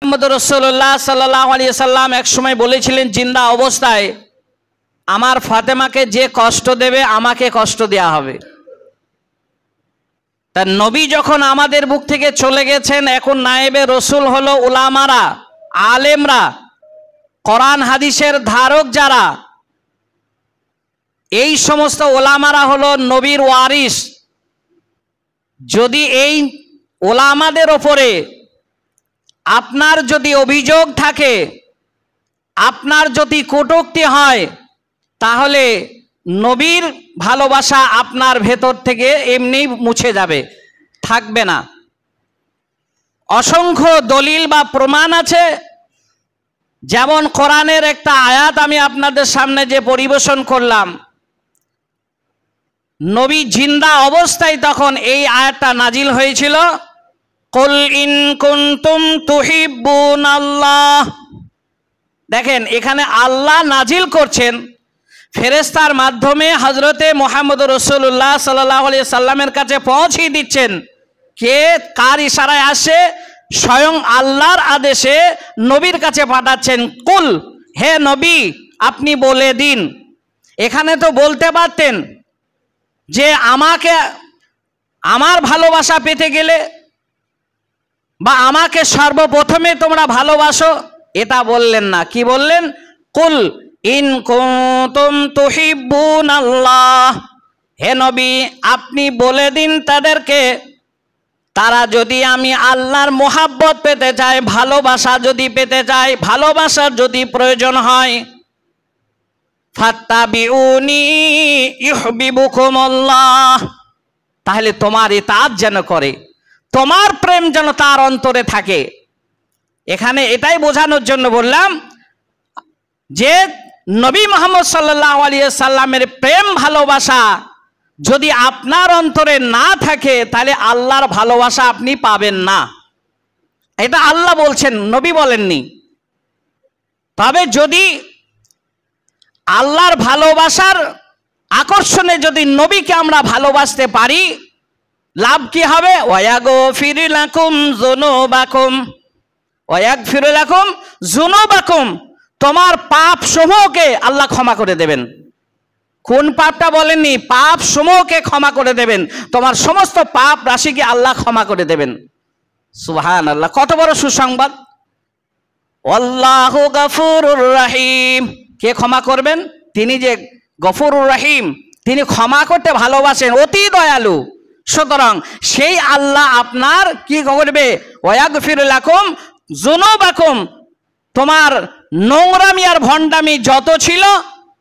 মুহাম্মদ রাসূলুল্লাহ সাল্লাল্লাহু আলাইহি সাল্লাম এক সময় বলেছিলেন জিন্দা অবস্থায়, আমার ফাতেমাকে যে কষ্ট দেবে আমাকে কষ্ট দেয়া হবে। তা নবী যখন আমাদের বুক থেকে চলে গেছেন, এখন নায়েবে রসুল হলো উলামারা, আলেমরা, কোরআন হাদিসের ধারক যারা, এই সমস্ত ওলামারা হলো নবীর ওয়ারিস। যদি এই ওলামাদের ওপরে আপনার যদি অভিযোগ থাকে, আপনার যদি কটূক্তি হয়, তাহলে নবীর ভালোবাসা আপনার ভেতর থেকে এমনি মুছে যাবে, থাকবে না। অসংখ্য দলিল বা প্রমাণ আছে, যেমন কোরআনের একটা আয়াত আমি আপনাদের সামনে যে পরিবেশন করলাম, নবী জিন্দা অবস্থায় তখন এই আয়াতটা নাজিল হয়েছিল, কুল ইন কুনতুম তুহিব্বুনাল্লাহ। দেখেন এখানে আল্লাহ নাজিল করছেন, ফেরেশতার মাধ্যমে হযরতে মুহাম্মদ রাসূলুল্লাহ সাল্লাল্লাহু আলাইহি সাল্লামের কাছে পৌঁছিয়ে দিচ্ছেন। কে কার ইশারায় আসে? স্বয়ং আল্লাহর আদেশে নবীর কাছে পাঠাচ্ছেন। কুল, হে নবী আপনি বলে দিন। এখানে তো বলতে পারতেন যে আমাকে আমার ভালোবাসা পেতে গেলে বা আমাকে সর্বপ্রথমে তোমরা ভালোবাসো, এটা বললেন না। কি বললেন? কুল ইন কুনতুম তুহিব্বুনাল্লাহ, হে নবী আপনি বলে দিন তাদেরকে, তারা যদি আমি আল্লাহর মোহাব্বত পেতে চায়, ভালোবাসা যদি পেতে চায়, ভালোবাসার যদি প্রয়োজন হয়, ফাত্তাবিউনি ইউহিব্বুকুমুল্লাহ, তাহলে তোমার ইতাআত যেন করে, তোমার প্রেম যেন তার অন্তরে থাকে। এখানে এটাই বোঝানোর জন্য বললাম যে নবী মুহাম্মদ সাল্লাল্লাহু আলাইহি সাল্লামের প্রেম ভালোবাসা যদি আপনার অন্তরে না থাকে, তাহলে আল্লাহর ভালোবাসা আপনি পাবেন না। এটা আল্লাহ বলছেন, নবী বলেননি। তবে যদি আল্লাহর ভালোবাসার আকর্ষণে যদি নবীকে আমরা ভালোবাসতে পারি, লাভ কি হবে? ওয়াগফির লাকুম যুনুবাকুম, ওয়াগফির লাকুম যুনুবাকুম, তোমার পাপ সমূহকে আল্লাহ ক্ষমা করে দেবেন। কোন পাপটা বলেননি? পাপ সমূহকে ক্ষমা করে দেবেন, তোমার সমস্ত পাপ রাশিকে আল্লাহ ক্ষমা করে দেবেন। সুবহানাল্লাহ, কত বড় সুসংবাদ। আল্লাহু গফুরুর রহিম, কে ক্ষমা করবেন? তিনি যে গফুরুর রহিম, তিনি ক্ষমা করতে ভালোবাসেন, অতি দয়ালু। সুতরাং সেই আল্লাহ আপনার কি করবে? ওয়াগফির লাকুম যুনুবাকুম, তোমার নোংরামি আর ভণ্ডামি যত ছিল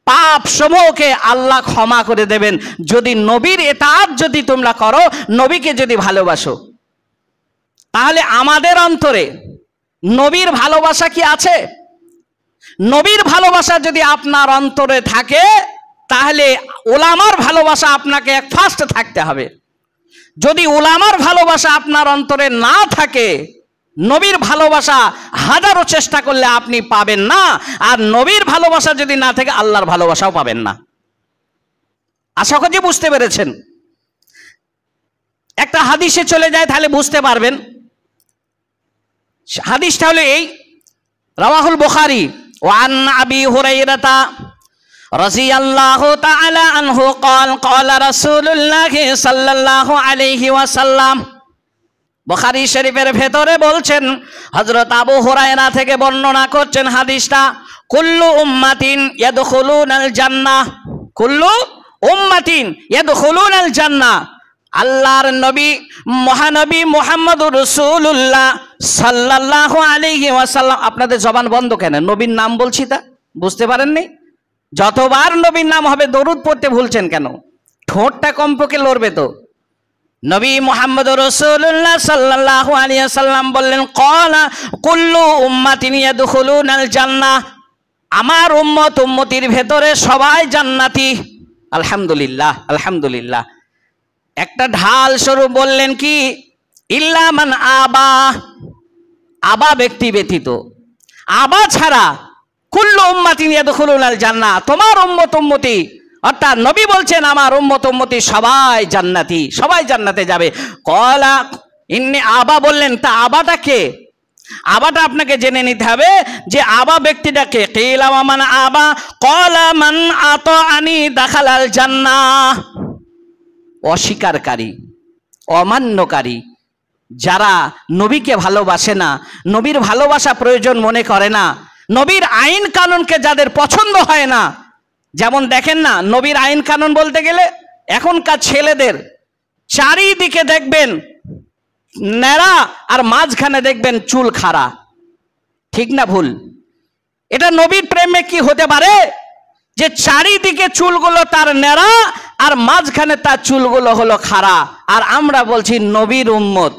পাপ সমূহকে আল্লাহ ক্ষমা করে দেবেন, যদি নবীর ইতাআত যদি তোমরা করো, নবীকে যদি ভালোবাসো। তাহলে আমাদের অন্তরে নবীর ভালোবাসা কি আছে? নবীর ভালোবাসা যদি আপনার অন্তরে থাকে, তাহলে উলামার ভালোবাসা আপনাকে এক ফার্স্ট থাকতে হবে। যদি উলামার ভালোবাসা আপনার অন্তরে না থাকে, নবীর ভালোবাসা হাজারো চেষ্টা করলে আপনি পাবেন না। আর নবীর ভালোবাসা যদি না থাকে, আল্লাহর ভালোবাসাও পাবেন না। আশা করি বুঝতে পেরেছেন। একটা হাদিসে চলে যায়, তাহলে বুঝতে পারবেন। হাদিসটা হলো এই, রাওয়াহুল বুখারী ওয়ান আবি হুরায়রাতা রাদিয়াল্লাহু তাআলা আনহু قال قال رسول الله সাল্লাল্লাহু আলাইহি ওয়াসাল্লাম। বুখারী শরীফের ভেতরে বলছেন, হযরত আবু হুরায়রা থেকে বর্ণনা করছেন হাদিসটা, কুল্লু উম্মাতিন ইয়াদখুলুনাল জান্নাহ, কুল্লু উম্মাতিন ইয়াদখুলুনাল জান্নাহ। আল্লাহর নবী মহানবী মুহাম্মদুর রাসূলুল্লাহ সাল্লাল্লাহু আলাইহি ওয়াসাল্লাম। আপনাদের জবান বন্ধ কেন? নবীর নাম বলছি, তা বুঝতে পারেননি? যতবার নবীর নাম হবে দরুদ পড়তে ভুলছেন কেন? ঠোঁটটা কমপক্ষে লড়বে তো। নবী মুহাম্মদুর রাসূলুল্লাহ সাল্লাল্লাহু আলাইহি ওয়াসাল্লাম বললেন, ক্বালা কুল্লু উম্মাতিন ইয়াদখুলুনাল জান্নাহ, আমার উম্মত উম্মতির ভেতরে সবাই জান্নাতি। আলহামদুলিল্লাহ, আলহামদুলিল্লাহ। একটা ঢাল স্বরূপ বললেন কি? ইল্লা মান আবা, আবা ব্যক্তি ব্যতীত, আবা ছাড়া কুল্লু উম্মাতিন ইয়াদখুলুনাল জান্নাহ, তোমার উম্মত উম্মতি, অর্থাৎ নবী বলছেন আমার উম্মত উম্মতি সবাই জান্নাতি, সবাই জান্নাতে যাবে। ক্বালা ইন্নী, আবা বললেন, তা আবাটা কে? আবাটা আপনাকে জেনে নিতে হবে যে আবা ব্যক্তিটাকে কিলা ওয়া মান আবা ক্বালা মান আতাআনি দাখালাল জান্নাহ। অস্বীকারী, অমান্যকারী, যারা নবীকে ভালোবাসে না, নবীর ভালোবাসা প্রয়োজন মনে করে না, নবীর আইন কানুনকে যাদের পছন্দ হয় না। যেমন দেখেন না, নবীর আইন কানুন বলতে গেলে এখনকার ছেলেদের চারিদিকে দেখবেন ন্যাড়া আর মাঝখানে দেখবেন চুল খাড়া, ঠিক না ভুল? এটা নবীর প্রেমে কি হতে পারে যে চারিদিকে চুলগুলো তার ন্যাড়া আর মাঝখানে তার চুলগুলো হলো খাড়া, আর আমরা বলছি নবীর উম্মত।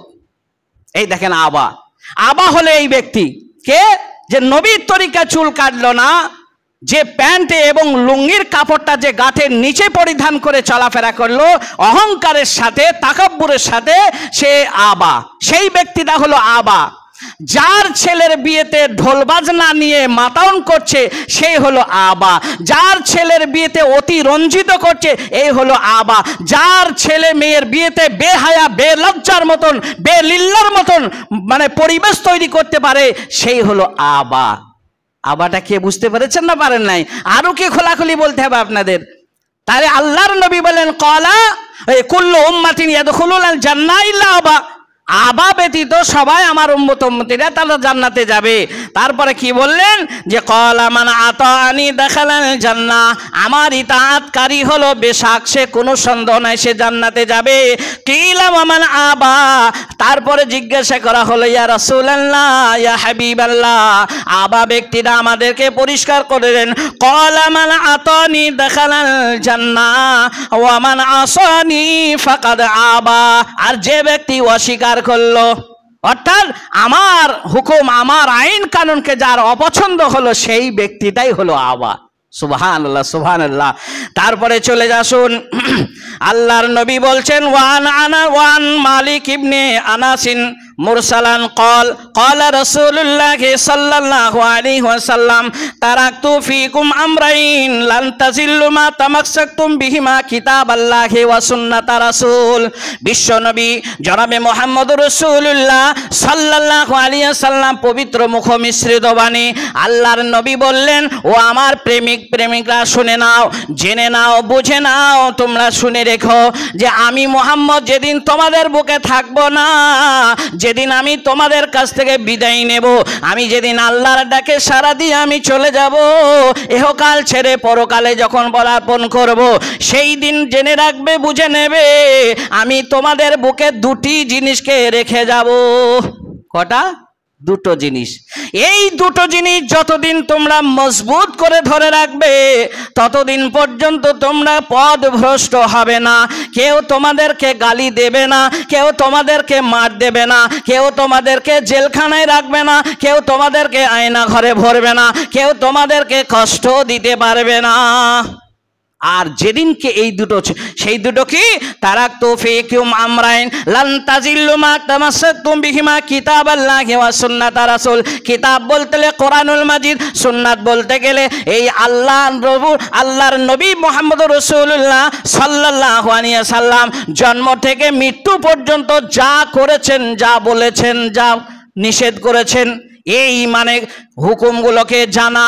এই দেখেন আবা, আবা হলে এই ব্যক্তি কে যে নবীর তরিকা চুল কাটলো না, যে প্যান্ট এবং লুঙ্গির কাপড়টা যে গাঁটের নিচে পরিধান করে চলাফেরা করলো অহংকারের সাথে, তাকাব্বুরের সাথে, সে আবা। সেই ব্যক্তিটা হলো আবা। যার ছেলের বিয়েতে ঢোল বাজনা নিয়ে মাতাউন করছে সেই হলো আবা। যার ছেলের বিয়েতে অতি রঞ্জিত করছে এই হলো আবা। যার ছেলে মেয়ের বিয়েতে বেহায়া বেলজ্জার মতন বেলিল্লার মতন মানে পরিবেশ তৈরি করতে পারে সেই হলো আবা। আবাটা কে বুঝতে পেরেছেন না পারেন নাই? আরো কি খোলাখুলি বলতে হবে আপনাদের? তাহলে আল্লাহর নবী বলেন ক্বালা কুল্লু উম্মাতিন ইয়াদখুলুল জান্নাহ ইল্লা আবা। আবা ব্যতীত সবাই আমার উম্মত উম্মতিরা তারা জান্নাতে যাবে। তারপরে কি বললেন যে ক্বালা মান আতাআনি দাখালাল জান্নাহ, আমার ইতাআতকারী হলো বেশক সে কোনো সন্দেহ নাই সে জান্নাতে যাবে। কিলা ওয়া মান আবা, তারপরে জিজ্ঞাসা করা হলো ইয়া রাসূলুল্লাহ ইয়া হাবিবাল্লাহ, আবা ব্যক্তিরা আমাদেরকে পরিষ্কার করে দেন। ক্বালা মান আতানি দাখালাল জান্নাহ ওয়া মান আসানি ফাকাদ আবা, আর যে ব্যক্তি অস্বীকার করলো অর্থাৎ আমার হুকুম আমার আইন কানুনকে যার অপছন্দ হলো সেই ব্যক্তিটাই হলো আবা। সুবহানাল্লাহ সুবহানাল্লাহ। তারপরে চলে আসুন আল্লাহর নবী বলছেন ওয়ান মালিক ইবনে আনাসিন মুরসালান ক্বালা রাসূলুল্লাহ সাল্লাল্লাহু আলাইহি ওয়াসাল্লাম তারাকতু ফীকুম আমরাইন লান তাজিল্লু মা তামাসসাকতুম বিহিমা কিতাবাল্লাহি ওয়া সুন্নাতা রাসূল। বিশ্ব নবী জনাবে মুহাম্মদুর রাসূলুল্লাহ সাল্লাল্লাহু আলাইহি ওয়াসাল্লাম পবিত্র মুখ মিশ্রিত বাণী আল্লাহর নবী বললেন, ও আমার প্রেমিক প্রেমিকরা শুনে নাও, জেনে নাও, বুঝে নাও, তোমরা শুনে রেখো যে আমি মুহাম্মদ যেদিন তোমাদের বুকে থাকবো না, যেদিন আমি তোমাদের কাছ থেকে বিদায় নেব, আমি যেদিন আল্লাহর ডাকে সাড়া দিয়ে আমি চলে যাব, ইহকাল ছেড়ে পরকালে যখন পদার্পণ করব, সেই দিন জেনে রাখবে, বুঝে নেবে আমি তোমাদের বুকে দুটি জিনিসকে রেখে যাব। কটা? দুটো জিনিস। এই দুটো জিনিস যতদিন তোমরা মজবুত করে ধরে রাখবে ততদিন পর্যন্ত তোমরা পথভ্রষ্ট হবে না। কেউ তোমাদেরকে গালি দেবে না, কেউ তোমাদেরকে মার দেবে না, কেউ তোমাদেরকে জেলখানায় রাখবে না, কেউ তোমাদেরকে আয়না ঘরে ভরবে না, কেউ তোমাদেরকে কষ্ট দিতে পারবে না। আর যেদিনকে এই দুটো, সেই দুটো কি? তারাকতু ফীকুম আমরাইন লান তাজিল্লু মা তামাসসাকতুম বিহিমা কিতাবাল্লাহি ওয়া সুন্নাতা রাসূল। কিতাব বলতে গেলে কোরআনুল মাজিদ, সুন্নাত বলতে গেলে এই আল্লাহর নবী মুহাম্মদুর রাসূলুল্লাহ সাল্লাল্লাহু আলাইহি ওয়াসাল্লাম জন্ম থেকে মৃত্যু পর্যন্ত যা করেছেন, যা বলেছেন, যা নিষেধ করেছেন, এই মানে হুকুমগুলোকে জানা,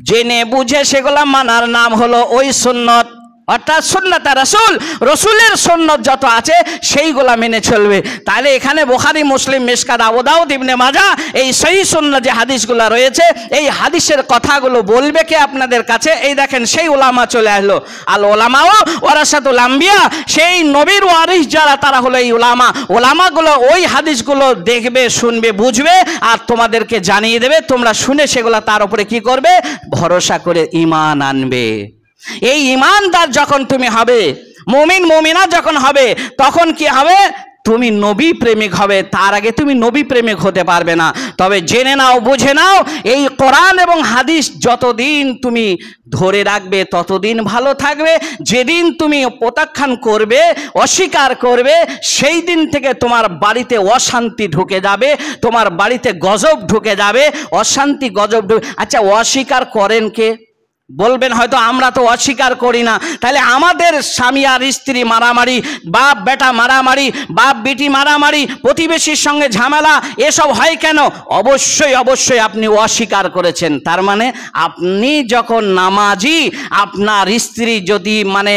জেনে বুঝে সেগুলা মানার নাম হলো ওই সুন্নত, অর্থাৎ সুন্নাত রাসূল। রসুলের সুন্নত যত আছে সেইগুলা মেনে চলবে। তাহলে এখানে বুখারী, মুসলিম, মিশকাত, আবু দাউদ, ইবনে মাজাহ এই সহিহ সুন্নাহ যে হাদিসগুলো রয়েছে এই হাদিসের কথাগুলো বলবে কে আপনাদের কাছে? এই দেখেন সেই উলামা চলে আসলো। আল উলামাউ ওয়ারাসাতুল আম্বিয়া, সেই নবীর ওয়ারিস যারা তারা হলো এই উলামা। উলামাগুলো ওই হাদিসগুলো দেখবে, শুনবে, বুঝবে আর তোমাদেরকে জানিয়ে দেবে। তোমরা শুনে সেগুলো তার উপরে কি করবে? ভরসা করে ঈমান আনবে। এই ঈমানদার যখন তুমি হবে, মুমিন মুমিনা যখন হবে, তখন কি হবে? তুমি নবী প্রেমিক হবে। তার আগে তুমি নবী প্রেমিক হতে পারবে না। তবে জেনে নাও, বুঝে নাও, এই কোরআন এবং হাদিস যতদিন তুমি ধরে রাখবে ততদিন ভালো থাকবে। যেদিন তুমি প্রত্যাখ্যান করবে, অস্বীকার করবে, সেই দিন থেকে তোমার বাড়িতে অশান্তি ঢুকে যাবে, তোমার বাড়িতে গজব ঢুকে যাবে, অশান্তি গজব ঢুকে। আচ্ছা, অস্বীকার করেন কে? বলবেন হয়তো আমরা তো অস্বীকার করি না, তাহলে আমাদের স্বামী আর স্ত্রী মারামারি, বাপ বেটা মারামারি, বাপ বিটি মারামারি, প্রতিবেশীর সঙ্গে ঝামেলা, এসব হয় কেন? অবশ্যই অবশ্যই আপনি অস্বীকার করেছেন। তার মানে আপনি যখন নামাজি, আপনার স্ত্রী যদি মানে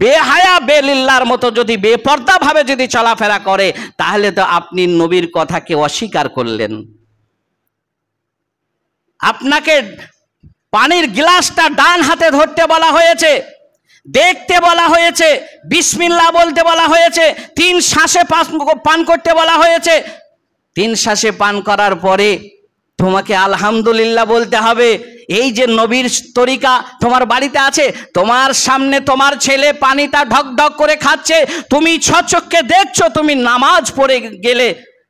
বেহায়া বেলিল্লার মতো যদি বেপর্দাভাবে যদি চলাফেরা করে, তাহলে তো আপনি নবীর কথাকে অস্বীকার করলেন। আপনাকে পানির গ্লাসটা ডান হাতে ধরতে বলা হয়েছে, দেখতে বলা হয়েছে, বিসমিল্লাহ বলতে বলা হয়েছে, 3 শ্বাসে পান করতে বলা হয়েছে। 3 শ্বাসে পান করার পরে তোমাকে আলহামদুলিল্লাহ বলতে হবে। এই যে নবীর তরিকা তোমার বাড়িতে আছে, তোমার সামনে তোমার ছেলে পানিটা ঢক ঢক করে খাচ্ছে, তুমি স্বচক্ষে দেখছো, তুমি নামাজ পড়ে গেলে,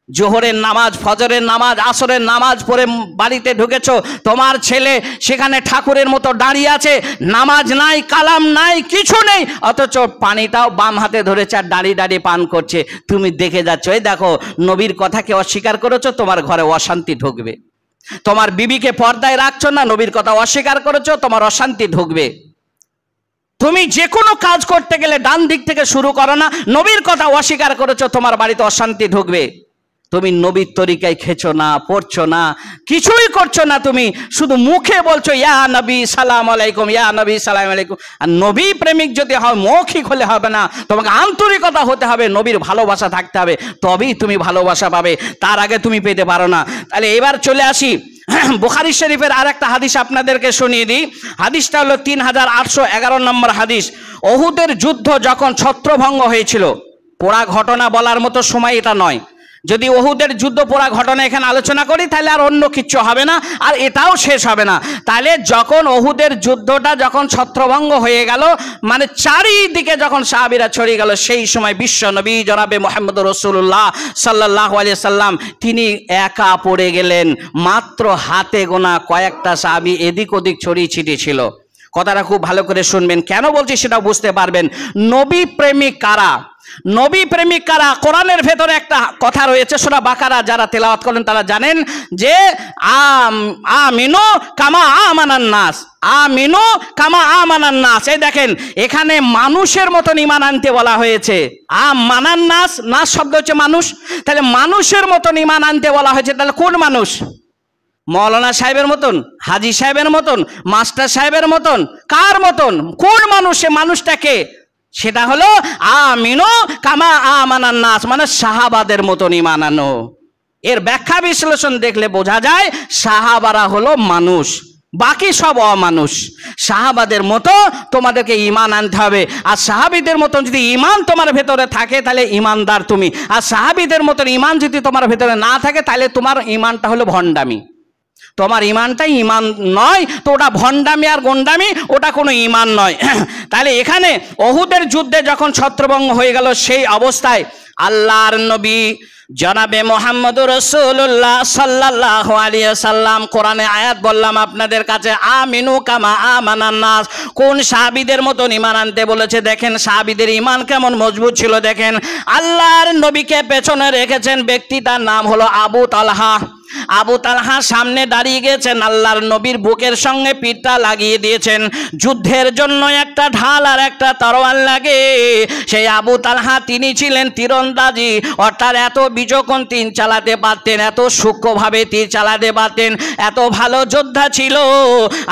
জোহরের নামাজ, ফজরের নামাজ, আসরের নামাজ পড়ে বাড়িতে ঢুকেছো, তোমার ছেলে সেখানে ঠাকুরের মতো দাঁড়িয়ে আছে, নামাজ নাই, কালাম নাই, কিছু নেই, অথচ পানিটাও বাম হাতে ধরেছে আর দাঁড়িয়ে দাঁড়িয়ে পান করছে। তুমি দেখে যাচ্ছ, এই দেখো নবীর কথাকে অস্বীকার করেছো, তোমার ঘরে অশান্তি ঢুকবে। তোমার বিবিকে পর্দায় রাখছো না, নবীর কথা অস্বীকার করেছো, তোমার অশান্তি ঢুকবে। তুমি যে কোনো কাজ করতে গেলে ডান দিক থেকে শুরু করো না, নবীর কথা অস্বীকার করেছো, তোমার বাড়িতে অশান্তি ঢুকবে। তুমি নবীর তরিকায় খেছো না, পড়ছো না, কিছুই করছো না, তুমি শুধু মুখে বলছো ইয়া নবী সালাম আলাইকুম, ইয়া নবী সালাম আলাইকুম। আর নবী প্রেমিক যদি হয়, মৌখিক হলে হবে না, তোমাকে আন্তরিকতা হতে হবে, নবীর ভালোবাসা থাকতে হবে, তবেই তুমি ভালোবাসা পাবে, তার আগে তুমি পেতে পারো না। তাহলে এবার চলে আসি বুখারী শরীফের আর একটা হাদিস আপনাদেরকে শুনিয়ে দিই। হাদিসটা হলো 3811 নম্বর হাদিস। ওহুদের যুদ্ধ যখন ছত্রভঙ্গ হয়েছিল, পোড়া ঘটনা বলার মতো সময় এটা নয়। যদি ওহুদের যুদ্ধ পোড়া ঘটনা এখানে আলোচনা করি, তাহলে আর অন্য কিচ্ছু হবে না, আর এটাও শেষ হবে না। তাহলে যখন ওহুদের যুদ্ধটা যখন ছত্রভঙ্গ হয়ে গেল, মানে চারিদিকে যখন সাহাবীরা ছড়িয়ে গেল, সেই সময় বিশ্ব নবী জনাবে মুহাম্মদ রাসূলুল্লাহ সাল্লাল্লাহু আলাইহি সাল্লাম তিনি একা পড়ে গেলেন। মাত্র হাতে গোনা কয়েকটা সাহাবী এদিক ওদিক ছড়িয়ে ছিটিয়ে ছিল। কথাটা খুব ভালো করে শুনবেন, কেন বলছি সেটা বুঝতে পারবেন। নবী প্রেমিক কারা? নবী প্রেমিক কারা? কোরআনের ভেতরে একটা কথা রয়েছে, সূরা বাকারা যারা তেলাওয়াত করেন তারা জানেন যে আমিনু কামা আমানান নাস, আমিনু কামা আমানান নাস। এই দেখেন এখানে মানুষের মতন ঈমান আনতে বলা হয়েছে। আমানান নাস, নাস শব্দ হচ্ছে মানুষ, তাহলে মানুষের মতন ঈমান আনতে বলা হয়েছে। তাহলে কোন মানুষ? মৌলানা সাহেবের মতন, হাজি সাহেবের মতন, মাস্টার সাহেবের মতন? কার মতন? কোন মানুষ? সে মানুষটাকে, সেটা হলো আমিনু কামা আমানান নাস, মানে সাহাবাদের মতন ঈমান আনো। এর ব্যাখ্যা বিশ্লেষণ দেখলে বোঝা যায় সাহাবারা হলো মানুষ, বাকি সব অমানুষ। সাহাবাদের মতো তোমাদেরকে ঈমান আনতে হবে, আর সাহাবীদের মতন যদি ঈমান তোমার ভেতরে থাকে তাহলে ঈমানদার তুমি, আর সাহাবীদের মতন ঈমান যদি তোমার ভেতরে না থাকে তাহলে তোমার ঈমানটা হলো ভণ্ডামি। তোমার ঈমানটাই ঈমান নয়, তো ওটা ভণ্ডামি আর গন্ডামি, ওটা কোনো ঈমান নয়। তাহলে এখানে ওহুদের যুদ্ধে যখন ছত্রভঙ্গ হয়ে গেল, সেই অবস্থায় আল্লাহর নবী জনাবে মুহাম্মদুর রাসূলুল্লাহ সাল্লাল্লাহু আলাইহি সাল্লাম, কোরআনে আয়াত বললাম আপনাদের কাছে, আমিনু কামা আমানান নাস। কোন সাহাবীদের মতন ঈমান আনতে বলেছে? দেখেন সাহাবীদের ঈমান কেমন মজবুত ছিল। দেখেন আল্লাহর নবীকে পেছনে রেখেছেন, ব্যক্তিটার নাম হলো আবু তালহা। আবু তালহা সামনে দাঁড়িয়ে গেছেন, আল্লাহর নবীর বুকের সঙ্গে পিঠটা লাগিয়ে দিয়েছেন। যুদ্ধের জন্য একটা ঢাল আর একটা তরোয়াল লাগে। সেই আবু তালহা তিনি ছিলেন তীরন্দাজি, অর্থাৎ এত বিচক্ষণ তীর চালাতে পারতেন, এত সূক্ষ্মভাবে তীর চালাতে পারতেন, এত ভালো যোদ্ধা ছিল।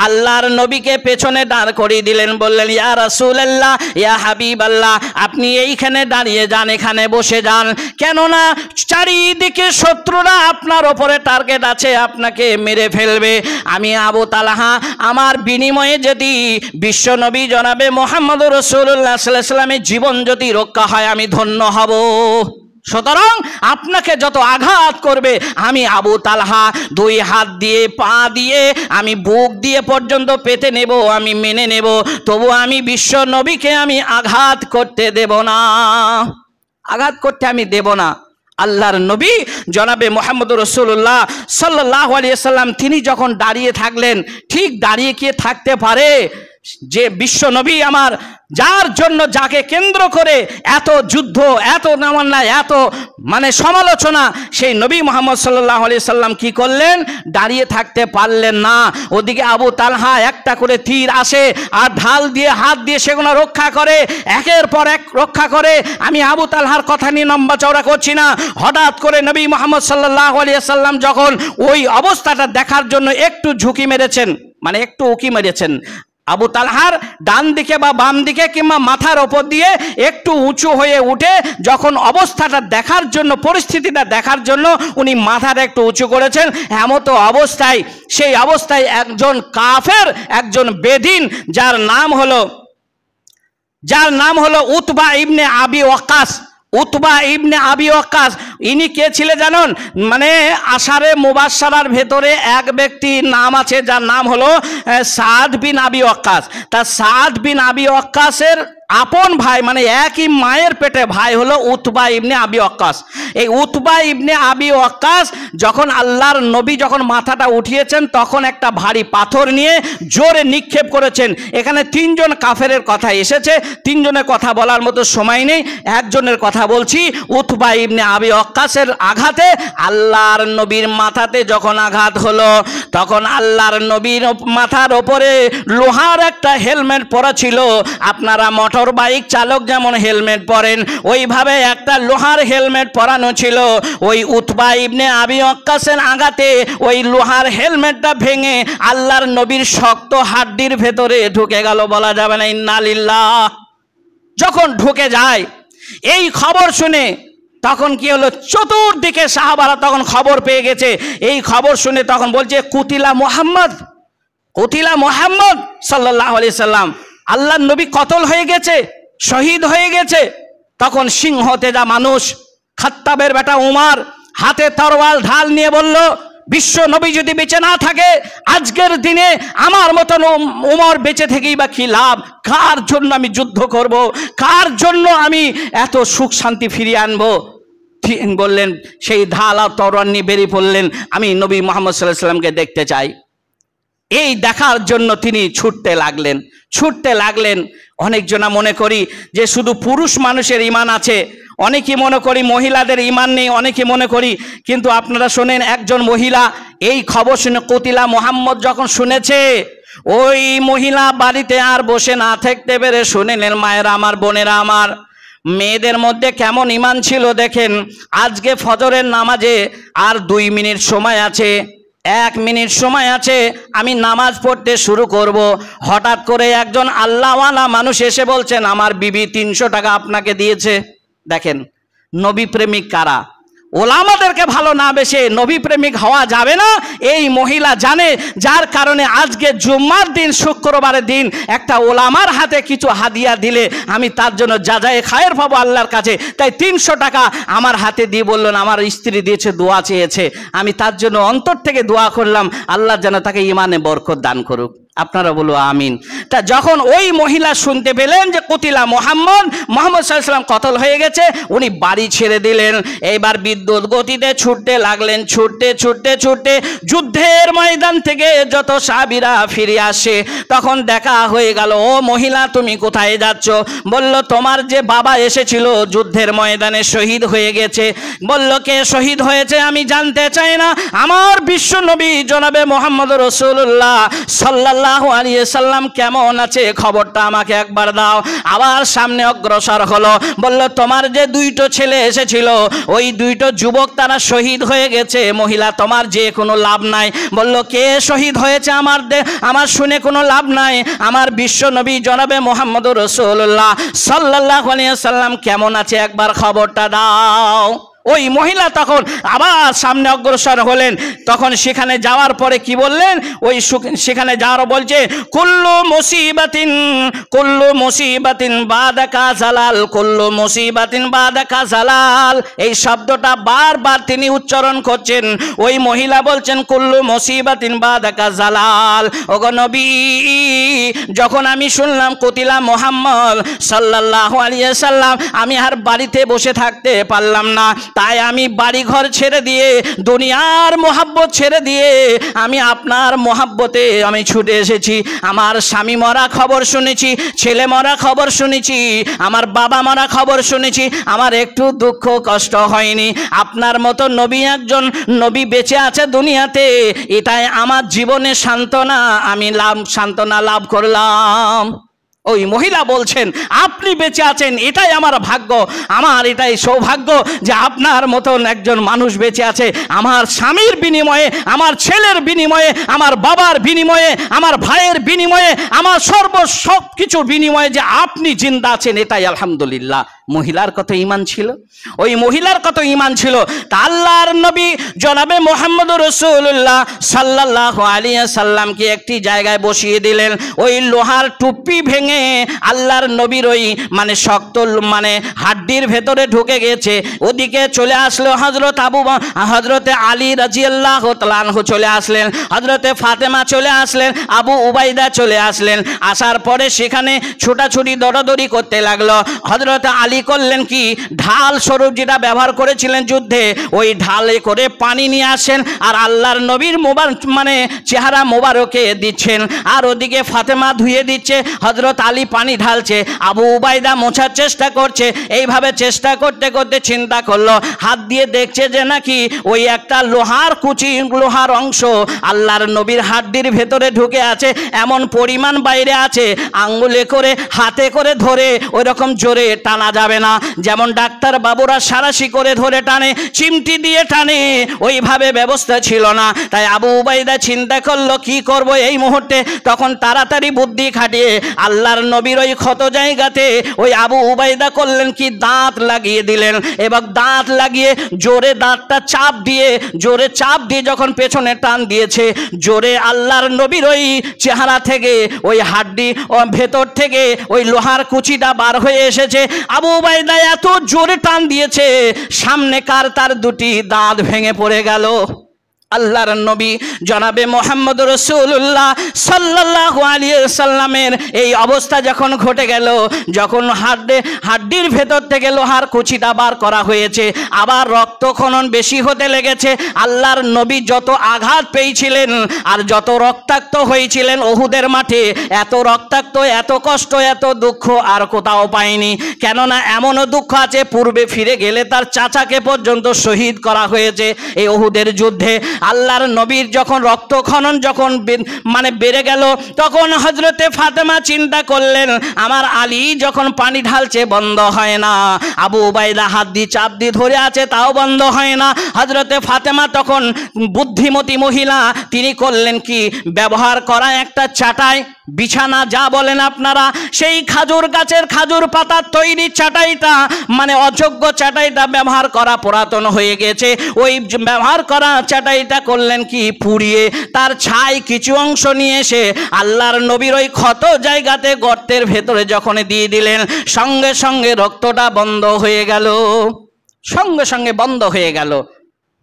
আল্লাহর নবীকে পেছনে দাঁড় করিয়ে দিলেন, বললেন ইয়া রাসূলুল্লাহ, ইয়া হাবিবাল্লাহ, আপনি এইখানে দাঁড়িয়ে যান, এখানে বসে যান, কেননা চারিদিকে শত্রুরা আপনার ওপরে টার্গেট আছে, আপনাকে মেরে ফেলবে। আমি আবু তালহা, আমার বিনিময়ে যদি বিশ্ব নবী জনাবে মুহাম্মদুর রাসূলুল্লাহ সাল্লাল্লাহু আলাইহি ওয়াসাল্লামের জীবন যদি রক্ষা হয়, আমি ধন্য হব। সুতরাং আপনাকে যত আঘাত করবে, আমি আবু তালহা 2 হাত দিয়ে, পা দিয়ে, আমি বুক দিয়ে পর্যন্ত পেতে নেব, আমি মেনে নেব, তবু আমি বিশ্ব নবীকে আমি আঘাত করতে দেব না, আঘাত করতে আমি দেব না। আল্লাহর নবী জনাবে মুহাম্মদুর রাসূলুল্লাহ সাল্লাল্লাহু আলাইহি ওয়াসাল্লাম তিনি যখন দাঁড়িয়ে থাকলেন, ঠিক দাঁড়িয়ে কে থাকতে পারে? যে বিশ্ব নবী আমার, যার জন্য, যাকে কেন্দ্র করে এত যুদ্ধ, এত নামান্না, এত সমালোচনা, সেই নবী মুহাম্মদ সাল্লাল্লাহু আলাইহি সাল্লাম কি করলেন? দাঁড়িয়ে থাকতে পারলেন না। ওদিকে আবু তালহা একটা করে তীর আসে আর ঢাল দিয়ে, হাত দিয়ে সেগুলো রক্ষা করে, একের পর এক রক্ষা করে। আমি আবু তালহার কথা নিয়ে লম্বা চওড়া করছি না। হঠাৎ করে নবী মুহাম্মদ সাল্লাল্লাহু আলাইহি সাল্লাম যখন ওই অবস্থাটা দেখার জন্য একটু ঝুঁকি মেরেছেন, একটু উকি মেরেছেন, আবু তালহার ডান দিকে বা বাম দিকে কিংবা মাথার ওপর দিয়ে একটু উঁচু হয়ে উঠে যখন অবস্থাটা দেখার জন্য, পরিস্থিতিটা দেখার জন্য উনি মাথাটা একটু উঁচু করেছেন, এমতো অবস্থায়, সেই অবস্থায় একজন কাফের, একজন বেদিন, যার নাম হলো উতবা ইবনে আবি ওয়াক্কাস। উতবা ইবনে আবি ওয়াক্কাস ইনি কে ছিলেন জানেন? আশারে মুবাশশারার ভেতরে এক ব্যক্তির নাম আছে, যার নাম হলো সাদ বিন আবি ওয়াক্কাস। তা সাদ বিন আবি ওয়াক্কাসের আপন ভাই, একই মায়ের পেটে ভাই হলো উতবা ইবনে আবি ওয়াক্কাস। এই উতবা ইবনে আবি ওয়াক্কাস যখন আল্লাহর নবী যখন মাথাটা উঠিয়েছেন, তখন একটা ভারী পাথর নিয়ে জোরে নিক্ষেপ করেছেন। এখানে তিনজন কাফেরের কথা এসেছে, তিনজনের কথা বলার মতো সময় নেই, একজনের কথা বলছি। উতবা ইবনে আবি ওয়াক্কাসের আঘাতে আল্লাহর নবীর মাথাতে যখন আঘাত হলো, তখন আল্লাহর নবীর মাথার ওপরে লোহার একটা হেলমেট পরা ছিল। আপনারা মোটর বাইক চালক যেমন হেলমেট পরেন, ওইভাবে একটা লোহার হেলমেট পরানো ছিল। ওই উতবা ইবনে আবি ওয়াক্কাসের আঘাতে ওই লোহার হেলমেটটা ভেঙে আল্লাহর নবীর শক্ত হাড্ডির ভেতরে ঢুকে গেল, বলা যাবে না ইন্না লিল্লাহ। যখন ঢুকে যায়, এই খবর শুনে তখন কি হলো, চতুর্দিকে সাহাবারা তখন খবর পেয়ে গেছে। এই খবর শুনে তখন বলছে কুতিলা মুহাম্মদ সাল্লাল্লাহু আলাইহি সাল্লাম, আল্লাহর নবী কতল হয়ে গেছে, শহীদ হয়ে গেছে। তখন সিংহ তেজা মানুষ খাত্তাবের বেটা উমর হাতে তরোয়াল ঢাল নিয়ে বলল, বিশ্ব নবী যদি বেঁচে না থাকে, আজকের দিনে আমার মতন উমর বেঁচে থেকেই বা কি লাভ? কার জন্য আমি যুদ্ধ করব? কার জন্য আমি এত সুখ শান্তি ফিরিয়ে আনবো? বললেন, সেই ঢাল আর তরোয়াল নিয়ে বেরিয়ে পড়লেন, আমি নবী মুহাম্মদ সাল্লাল্লাহু আলাইহি সাল্লামকে দেখতে চাই। এই দেখার জন্য তিনি ছুটতে লাগলেন। অনেকজনা মনে করি যে শুধু পুরুষ মানুষের ঈমান আছে, অনেকেই মনে করি মহিলাদের ঈমান নেই, অনেকে মনে করি। কিন্তু আপনারা শোনেন, একজন মহিলা এই খবর শুনে, কুতিলা মুহাম্মদ যখন শুনেছে, ওই মহিলা বাড়িতে আর বসে না থাকতে পেরে শুনেলেন, মায়েরা আমার, বোনেরা আমার, মেয়েদের মধ্যে কেমন ঈমান ছিল দেখেন। আজকে ফজরের নামাজে আর 2 মিনিট সময় আছে, 1 মিনিট সময় আছে, আমি নামাজ পড়তে শুরু করব। হঠাৎ করে একজন আল্লাহওয়ালা মানুষ এসে বলছেন, আমার বিবি 300 টাকা আপনাকে দিয়েছে। দেখেন, নবী প্রেমিক কারা? ওলামাদেরকে ভালো না বেশে নবী প্রেমিক হওয়া যাবে না, এই মহিলা জানে। যার কারণে আজকে জুম্মার দিন, শুক্রবারের দিন, একটা ওলামার হাতে কিছু হাদিয়া দিলে আমি তার জন্য যাজায়ে খায়ের পাবো আল্লাহর কাছে। তাই 300 টাকা আমার হাতে দিয়ে বললেন, আমার স্ত্রী দিয়েছে, দোয়া চেয়েছে, আমি তার জন্য অন্তর থেকে দোয়া করলাম, আল্লাহ যেন তাকে ইমানে বরকত দান করুক। আপনারা বলো আমিন। তা যখন ওই মহিলা শুনতে পেলেন যে কুতিলা মুহাম্মদ সাল্লাল্লাহু আলাইহি সাল্লাম কতল হয়ে গেছে, উনি বাড়ি ছেড়ে দিলেন। এইবার বিদ্যুৎ গতিতে ছুটতে লাগলেন, ছুটতে যুদ্ধের ময়দান থেকে যত সাহাবীরা ফিরে আসে, তখন দেখা হয়ে গেল, ও মহিলা তুমি কোথায় যাচ্ছ? বলল, তোমার যে বাবা এসেছিল যুদ্ধের ময়দানে শহীদ হয়ে গেছে। বলল, কে শহীদ হয়েছে আমি জানতে চাই না, আমার বিশ্ব নবী জনাবে মুহাম্মদ রাসূলুল্লাহ সাল্লাল্লাহু আলাইহি সাল্লাম কেমন আছে খবরটা আমাকে একবার দাও। আবার সামনে অগ্রসর হলো, বলল, তোমার যে 2টো ছেলে এসেছিল, ওই 2টো যুবক তারা শহীদ হয়ে গেছে। মহিলা, তোমার যে কোনো লাভ নাই। বলল, কে শহীদ হয়েছে আমার শুনে কোনো লাভ নাই, আমার বিশ্ব নবী জনাবে মুহাম্মদ রাসূলুল্লাহ সাল্লাল্লাহু আলাইহি সাল্লাম কেমন আছে একবার খবরটা দাও। ওই মহিলা তখন আবার সামনে অগ্রসর হলেন। তখন সেখানে যাওয়ার পরে কি বললেন, ওই সেখানে যাওয়ার বলছে, কুল্লু মুসিবাতিন বাদাকা জালাল, কুল্লু মুসিবাতিন বাদাকা জালাল। এই শব্দটা বারবার তিনি উচ্চারণ করছেন। ওই মহিলা বলছেন, কুল্লু মুসিবাতিন বাদাকা জালাল। ওগো নবী, যখন আমি শুনলাম কুতিলা মুহাম্মদ সাল্লাল্লাহু আলাইহি সাল্লাম, আমি আর বাড়িতে বসে থাকতে পারলাম না, তাই আমি বাড়ি ঘর ছেড়ে দিয়ে, দুনিয়ার মোহাব্বত ছেড়ে দিয়ে আমি আপনার মোহাব্বতে আমি ছুটে এসেছি। আমার স্বামী মরা খবর শুনেছি, ছেলে মরা খবর শুনেছি, আমার বাবা মরা খবর শুনেছি, আমার একটু দুঃখ কষ্ট হয়নি। আপনার মতো নবী, একজন নবী বেঁচে আছে দুনিয়াতে, এটাই আমার জীবনে সান্ত্বনা, আমি সান্ত্বনা লাভ করলাম। ওই মহিলা বলছেন, আপনি বেঁচে আছেন এটাই আমার ভাগ্য, আমার এটাই সৌভাগ্য যে আপনার মতন একজন মানুষ বেঁচে আছে। আমার স্বামীর বিনিময়ে, আমার ছেলের বিনিময়ে, আমার বাবার বিনিময়ে, আমার ভাইয়ের বিনিময়ে, আমার সব কিছুর বিনিময়ে যে আপনি জিন্দা আছেন, এটাই আলহামদুলিল্লাহ। মহিলার কত ঈমান ছিল, ওই মহিলার কত ঈমান ছিল। তা আল্লাহর নবী জনাবে মুহাম্মদুর রাসূলুল্লাহ সাল্লাল্লাহু আলাইহি সাল্লামকে একটি জায়গায় বসিয়ে দিলেন। ওই লোহার টুপি ভেঙে আল্লাহর নবীর ওই শক্ত হাড্ডির ভেতরে ঢুকে গেছে। ওদিকে চলে আসলো হযরতে আলী রাদিয়াল্লাহু তাআলা আনহু চলে আসলেন, হযরতে ফাতেমা চলে আসলেন, আবু উবাইদা চলে আসলেন। আসার পরে সেখানে ছোটাছুটি দৌড়াদৌড়ি করতে লাগলো। হযরতে আলী করলেন কি, ঢাল স্বরূপ যেটা ব্যবহার করেছিলেন যুদ্ধে, ওই ঢালে করে পানি নিয়ে আসেন আর আল্লাহর নবীর চেহারা মোবারকে দিচ্ছেন। আর ওদিকে ফাতেমা ধুয়ে দিচ্ছে, হযরত আলী পানি ঢালছে, আবু উবাইদা মোছার চেষ্টা করছে। এইভাবে চেষ্টা করতে করতে চিন্তা করলো, হাত দিয়ে দেখছে যে নাকি ওই একটা লোহার কুচি, লোহার অংশ আল্লাহর নবীর হাড্ডির ভেতরে ঢুকে আছে, এমন পরিমাণ বাইরে আছে, আঙ্গুলে করে হাতে করে ধরে ওই রকম জোরে টানা যাবে না, যেমন ডাক্তার বাবুরা সারাশি করে ধরে টানে, চিমটি দিয়ে টানে, ওইভাবে ব্যবস্থা ছিল না। তাই আবু উবাইদা চিন্তা করলো কি করব এই মুহূর্তে। তখন তাড়াতাড়ি বুদ্ধি খাটিয়ে আল্লাহর নবীর ওই ক্ষত জায়গাতে ওই আবু উবাইদা করলেন কি, দাঁত লাগিয়ে দিলেন। এবং দাঁত লাগিয়ে জোরে দাঁতটা চাপ দিয়ে, জোরে চাপ দিয়ে যখন পেছনে টান দিয়েছে, জোরে আল্লাহর নবীর ওই চেহারা থেকে, ওই হাড্ডি ভেতর থেকে ওই লোহার কুচিটা বার হয়ে এসেছে। আবু উবাইদা এত জোরে টান দিয়েছে, সামনে কার তার দুটি দাঁত ভেঙে পড়ে গেল। আল্লাহর নবী জনাবে মুহাম্মদ রাসূলুল্লাহ সাল্লাল্লাহু আলাইহি সাল্লামের এই অবস্থা যখন ঘটে গেল, যখন হাড্ডির ভেতর থেকে লোহার কুচিটা বার করা হয়েছে, আবার রক্তক্ষরণ বেশি হতে লেগেছে। আল্লাহর নবী যত আঘাত পেয়েছিলেন আর যত রক্তাক্ত হয়েছিলেন উহুদের মাঠে, এত রক্তাক্ত, এত কষ্ট, এত দুঃখ আর কোথাও পায়নি। কেননা এমনও দুঃখ আছে, পূর্বে ফিরে গেলে তার চাচাকে পর্যন্ত শহীদ করা হয়েছে এই উহুদের যুদ্ধে। আল্লাহর নবীর যখন রক্তক্ষরণ যখন বেড়ে গেল, তখন হযরতে ফাতেমা চিন্তা করলেন, আমার আলী যখন পানি ঢালছে বন্ধ হয় না, আবু উবাইদা হাত দিয়ে চাপ দিয়ে ধরে আছে তাও বন্ধ হয় না। হযরতে ফাতেমা তখন বুদ্ধিমতী মহিলা, তিনি করলেন কি, ব্যবহার করা একটা চাটাই, বিছানা যা বলেন আপনারা, সেই খাজুর গাছের খাজুর পাতার তৈরি চাটাইটা, অযোগ্য চাটাইটা ব্যবহার করা পুরাতন হয়ে গেছে, ওই ব্যবহার করা চাটাইটা করলেন কি, পুড়িয়ে তার ছাই কিছু অংশ নিয়ে এসে আল্লাহর নবীর ওই ক্ষত জায়গাতে গর্তের ভেতরে যখন দিয়ে দিলেন, সঙ্গে সঙ্গে রক্তটা বন্ধ হয়ে গেল, সঙ্গে সঙ্গে বন্ধ হয়ে গেল।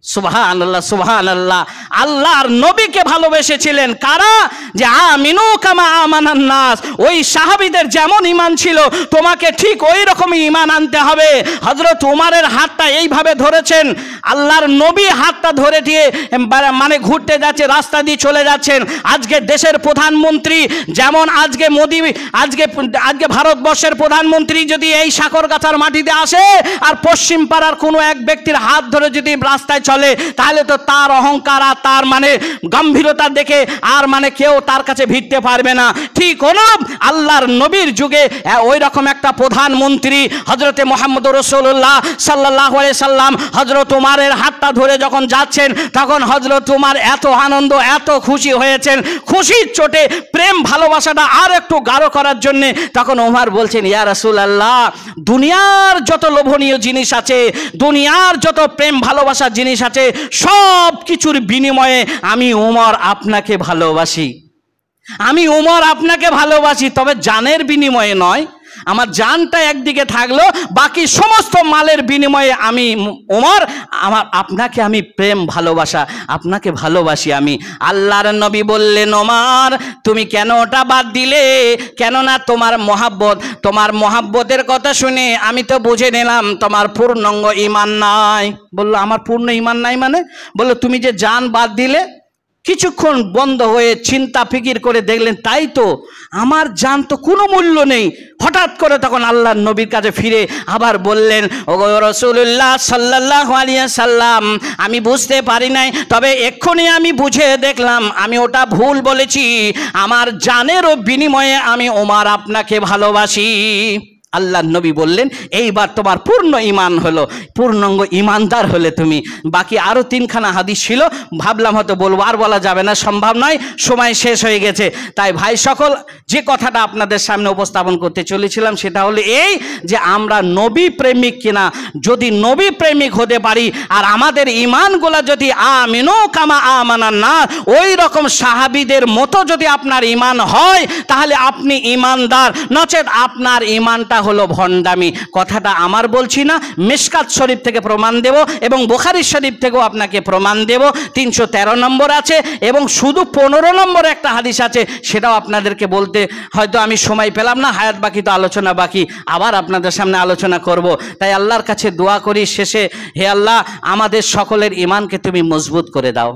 সুবহানাল্লাহ, সুবহানাল্লাহ। আল্লাহর নবীকে ভালোবেসেছিলেন কারা? যে আমিনু কামা আমানান নাস, ওই সাহাবীদের যেমন ঈমান ছিল তোমাকে ঠিক ওই রকমই ঈমান আনতে হবে। হযরত ওমরের হাতটা এইভাবে ধরেছেন, আল্লাহর নবী হাতটা ধরে দিয়ে ঘুরতে যাচ্ছে, রাস্তা দিয়ে চলে যাচ্ছেন। আজকে দেশের প্রধানমন্ত্রী যেমন আজকে মোদি, আজকে ভারতবর্ষের প্রধানমন্ত্রী যদি এই সাকরগাছার মাটিতে আসে আর পশ্চিম পাড়ার কোনো এক ব্যক্তির হাত ধরে যদি রাস্তায় চলে, তাহলে তো তার অহংকার আর তার গম্ভীরতা দেখে আর কেউ তার কাছে ভিড়তে পারবে না। ঠিক অনুরূপ আল্লাহর নবীর যুগে ওই রকম একটা প্রধানমন্ত্রী হযরতে মুহাম্মদুর রাসূলুল্লাহ সাল্লাল্লাহু আলাইহি সাল্লাম হযরত ওমরের হাতটা ধরে যখন যাচ্ছেন, তখন হযরত ওমর এত আনন্দ, এত খুশি হয়েছেন, খুশির চোটে প্রেম ভালোবাসাটা আর একটু গাঢ় করার জন্য তখন ওমর বলছেন, ইয়া রাসূলুল্লাহ, দুনিয়ার যত লোভনীয় জিনিস আছে, দুনিয়ার যত প্রেম ভালোবাসার জিনিস আছে, সব কিছুর বিনিময়ে আমি ওমর আপনাকে ভালোবাসি, আমি ওমর আপনাকে ভালোবাসি, তবে জানের বিনিময়ে নয়, আমার জানটা একদিকে থাকলো, বাকি সমস্ত মালের বিনিময়ে আমি ওমর আপনাকে আমি প্রেম ভালোবাসা আপনাকে ভালোবাসি আমি। আল্লাহর নবী বললেন, ওমর তুমি কেন ওটা বাদ দিলে? কেননা তোমার মহাব্বতের কথা শুনে আমি তো বুঝে নিলাম তোমার পূর্ণাঙ্গ ঈমান নাই। বলল, আমার পূর্ণ ঈমান নাই মানে? বলল, তুমি যে জান বাদ দিলে, কিছুক্ষণ বন্ধ হয়ে চিন্তা ফিকির করে দেখলেন তাই তো, আমার জান তো কোনো মূল্য নেই। হঠাৎ করে তখন আল্লাহর নবীর কাছে ফিরে আবার বললেন, ওগো রাসূলুল্লাহ সাল্লাল্লাহু আলাইহি সাল্লাম, আমি বুঝতে পারি নাই, তবে এক্ষুনি আমি বুঝে দেখলাম আমি ওটা ভুল বলেছি। আমার জানেরও বিনিময়ে আমি ওমর আপনাকে ভালোবাসি। আল্লাহর নবী বললেন, এইবার তোমার পূর্ণ ঈমান হলো, পূর্ণাঙ্গ ঈমানদার হলে তুমি। বাকি আরও 3খানা হাদিস ছিল, ভাবলাম হয়তো বলবো, আর বলা যাবে না, সম্ভব নয়, সময় শেষ হয়ে গেছে। তাই ভাই সকল, যে কথাটা আপনাদের সামনে উপস্থাপন করতে চলেছিলাম সেটা হলো এই যে আমরা নবী প্রেমিক কিনা। যদি নবী প্রেমিক হতে পারি আর আমাদের ঈমানগুলো যদি আমিনু কামা আমানান নাস, ওই রকম সাহাবীদের মতো যদি আপনার ঈমান হয় তাহলে আপনি ঈমানদার, নচেত আপনার ঈমানটা হলো ভণ্ডামি। কথাটা আমার বলছি না, মিশকাত শরীফ থেকে প্রমাণ দেব এবং বুখারী শরীফ থেকেও আপনাকে প্রমাণ দেব। 313 নম্বর আছে এবং শুধু 15 নম্বর একটা হাদিস আছে, সেটাও আপনাদেরকে বলতে হয়তো আমি সময় পেলাম না, হায়াত বাকি তো আলোচনা বাকি, আবার আপনাদের সামনে আলোচনা করব। তাই আল্লাহর কাছে দোয়া করি শেষে, হে আল্লাহ আমাদের সকলের ঈমানকে তুমি মজবুত করে দাও।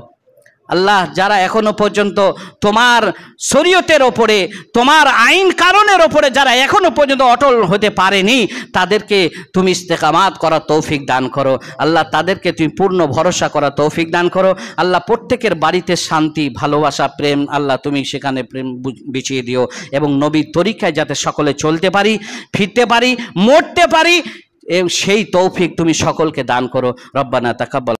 আল্লাহ, যারা এখনো পর্যন্ত তোমার শরীয়তের ওপরে, তোমার আইন কারণের ওপরে যারা এখনো পর্যন্ত অটল হতে পারেনি, তাদেরকে তুমি ইস্তেকামাত করার তৌফিক দান করো। আল্লাহ, তাদেরকে তুমি পূর্ণ ভরসা করার তৌফিক দান করো। আল্লাহ, প্রত্যেকের বাড়িতে শান্তি, ভালোবাসা, প্রেম আল্লাহ তুমি সেখানে প্রেম বিছিয়ে দিও এবং নবীর তরিকায় যাতে সকলে চলতে পারি, ফিরতে পারি, মরতে পারি, সেই তৌফিক তুমি সকলকে দান করো। রব্বানা তাকাব্বাল।